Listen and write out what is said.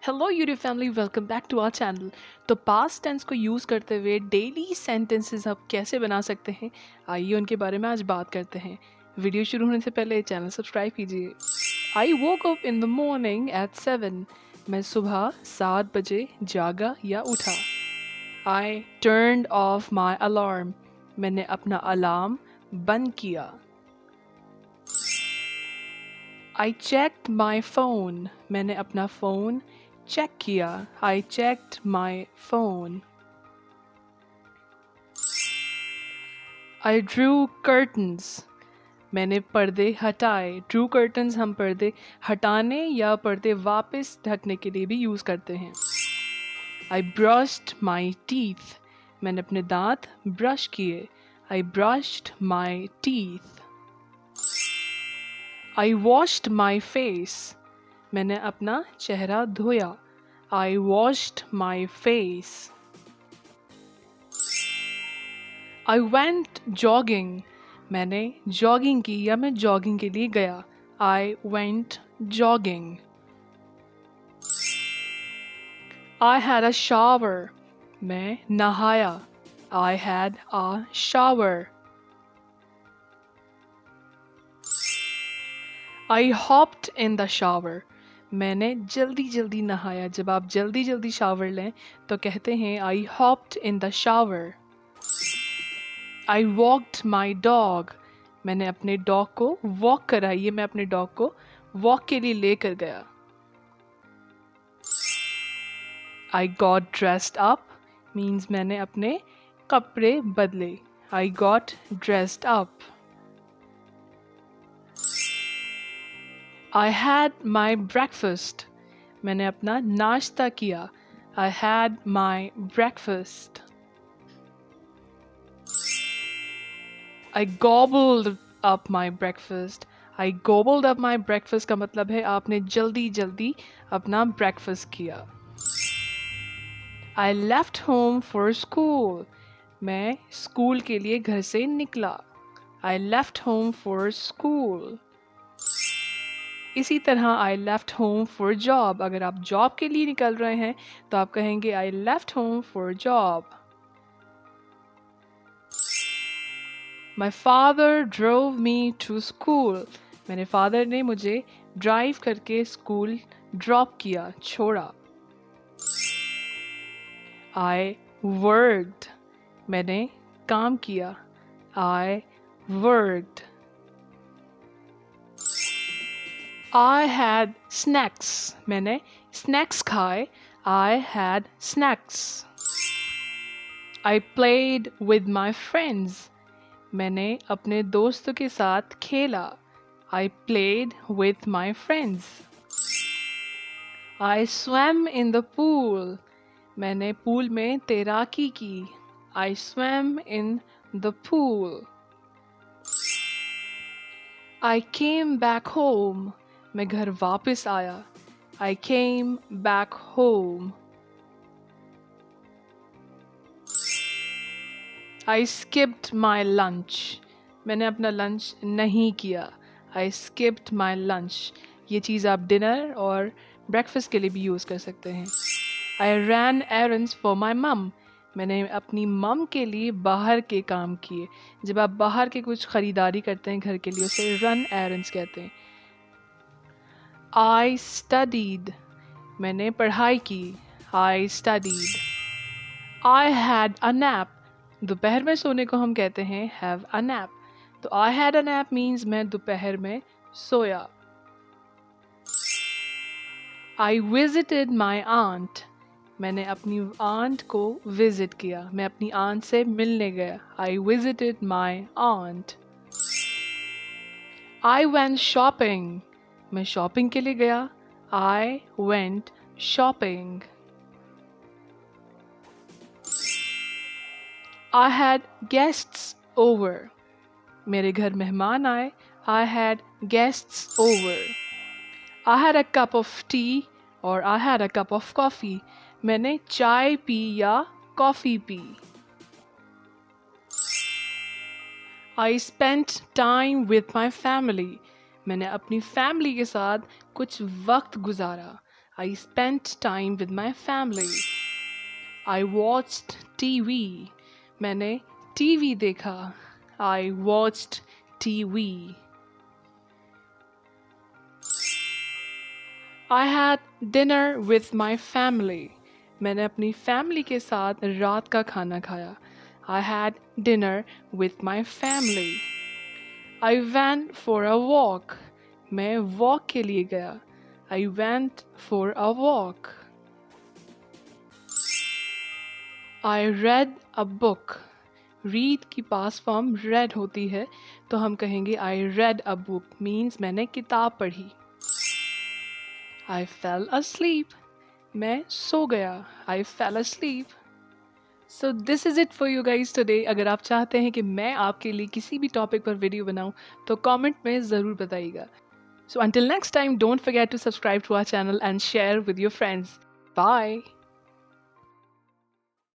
Hello YouTube family, welcome back to our channel. तो past tense को use करते हुए डेली सेंटेंसेस आप कैसे बना सकते हैं, आइए उनके बारे में आज बात करते हैं। वीडियो शुरू होने से पहले चैनल सब्सक्राइब कीजिए। I woke up in the morning at 7। मैं सुबह 7 बजे जागा या उठा। I turned off my alarm. मैंने अपना अलार्म बंद किया। I checked my phone. मैंने अपना फ़ोन चेक किया। I checked my phone. I drew curtains. मैंने पर्दे हटाए। ड्रू कर्टन्स हम पर्दे हटाने या पर्दे वापस ढकने के लिए भी यूज़ करते हैं। I brushed my teeth. मैंने अपने दांत ब्रश किए। I brushed my teeth. I washed my face. मैंने अपना चेहरा धोया। I washed my face. I went jogging. मैंने जॉगिंग की या मैं जॉगिंग के लिए गया। I went jogging. I had a shower. मैं नहाया। I had a shower. I hopped in the shower. मैंने जल्दी जल्दी नहाया। जब आप जल्दी जल्दी शावर लें तो कहते हैं I hopped in the shower. I walked my dog. मैंने अपने डॉग को वॉक कराई। मैं अपने डॉग को वॉक के लिए लेकर गया। I got dressed up means मैंने अपने कपड़े बदले। I got dressed up. I had my breakfast. मैंने अपना नाश्ता किया। I had my breakfast. I gobbled up my breakfast। I gobbled up my breakfast का मतलब है आपने जल्दी जल्दी अपना ब्रेकफास्ट किया। आई लेफ्ट होम फॉर स्कूल। मैं स्कूल के लिए घर से निकला। आई लेफ्ट होम फॉर स्कूल। इसी तरह आई लेफ्ट होम फॉर जॉब। अगर आप जॉब के लिए निकल रहे हैं तो आप कहेंगे I left home for job. My father drove me to school. मेरे फादर ने मुझे ड्राइव करके स्कूल ड्रॉप किया, छोड़ा। I worked. मैंने काम किया। I worked. I had snacks. मैंने स्नैक्स खाए। I had snacks. I played with my friends. मैंने अपने दोस्तों के साथ खेला। I played with my friends. I swam in the pool. मैंने पूल में तैराकी की। I swam in the pool. I came back home. मैं घर वापस आया। I came back home. I skipped my lunch. मैंने अपना लंच नहीं किया। I skipped my lunch. ये चीज़ आप डिनर और ब्रेकफास्ट के लिए भी यूज़ कर सकते हैं। आई रैन एरन्स फॉर माई मम। मैंने अपनी मम के लिए बाहर के काम किए। जब आप बाहर के कुछ ख़रीदारी करते हैं घर के लिए, उसे रन एरन्स कहते हैं। I studied. मैंने पढ़ाई की। I studied. I had a nap. दोपहर में सोने को हम कहते हैं हैव अ नैप। तो I had a nap means मैं दोपहर में सोया। आई विजिटेड माई आंट। मैंने अपनी आंट को विजिट किया। मैं अपनी आंट से मिलने गया। I visited my aunt. I went shopping. मैं शॉपिंग के लिए गया। I went shopping. I had guests over. मेरे घर मेहमान आए। I had guests over. I had a cup of tea और I had a cup of coffee. मैंने चाय पी या कॉफ़ी पी। I spent time with my family. मैंने अपनी फैमिली के साथ कुछ वक्त गुजारा। I spent time with my family. I watched TV. मैंने TV देखा. I watched TV. I had dinner with my family. मैंने अपनी फैमिली के साथ रात का खाना खाया. I had dinner with my family. I went for a walk. मैं वॉक के लिए गया. I went for a walk. I read a book. Read की पास फॉर्म read होती है, तो हम कहेंगे I read a book means मैंने किताब पढ़ी. I fell asleep. मैं सो गया. I fell asleep. So this is it for you guys today. अगर आप चाहते हैं कि मैं आपके लिए किसी भी टॉपिक पर वीडियो बनाऊं तो कमेंट में ज़रूर बताइएगा. So until next time, don't forget to subscribe to our channel and share with your friends. Bye.